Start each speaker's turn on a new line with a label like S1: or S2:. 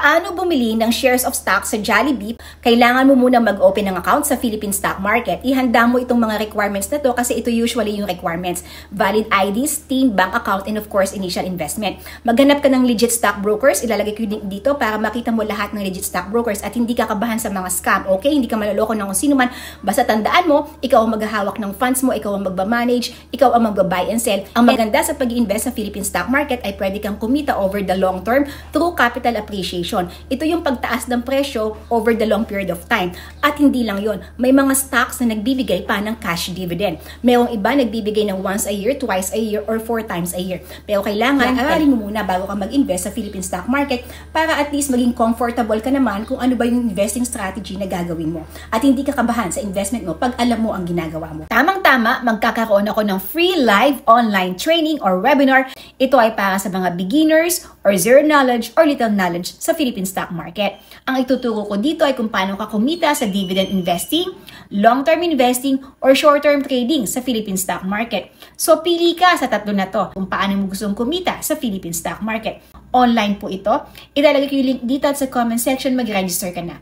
S1: Paano bumili ng shares of stock sa Jollibee? Kailangan mo muna mag-open ng account sa Philippine Stock Market. Ihanda mo itong mga requirements na to kasi ito usually yung requirements. Valid IDs, TIN, bank account, and of course, initial investment. Maghanap ka ng legit stock brokers. Ilalagay ko yung link dito para makita mo lahat ng legit stock brokers at hindi ka kabahan sa mga scam. Okay? Hindi ka malaloko ng kung sino man. Basta tandaan mo, ikaw ang maghahawak ng funds mo, ikaw ang magbamanage, ikaw ang magbabuy and sell. Ang maganda sa pag-i-invest sa Philippine Stock Market ay pwede kang kumita over the long term through capital appreciation. Ito yung pagtaas ng presyo over the long period of time. At hindi lang yon, may mga stocks na nagbibigay pa ng cash dividend. Mayroong iba nagbibigay ng once a year, twice a year, or 4 times a year. Pero kailangan aralin mo muna bago ka mag-invest sa Philippine Stock Market para at least maging comfortable ka naman kung ano ba yung investing strategy na gagawin mo. At hindi ka kabahan sa investment mo pag alam mo ang ginagawa mo. Tamang-tama, magkakaroon ako ng free live online training or webinar. Ito ay para sa mga beginners or zero knowledge or little knowledge sa Philippine Stock Market. Ang ituturo ko dito ay kung paano ka kumita sa dividend investing, long-term investing, or short-term trading sa Philippine Stock Market. So pili ka sa tatlo na to kung paano mo gustong kumita sa Philippine Stock Market. Online po ito. Ilalagay ko yung link dito at sa comment section, mag-register ka na.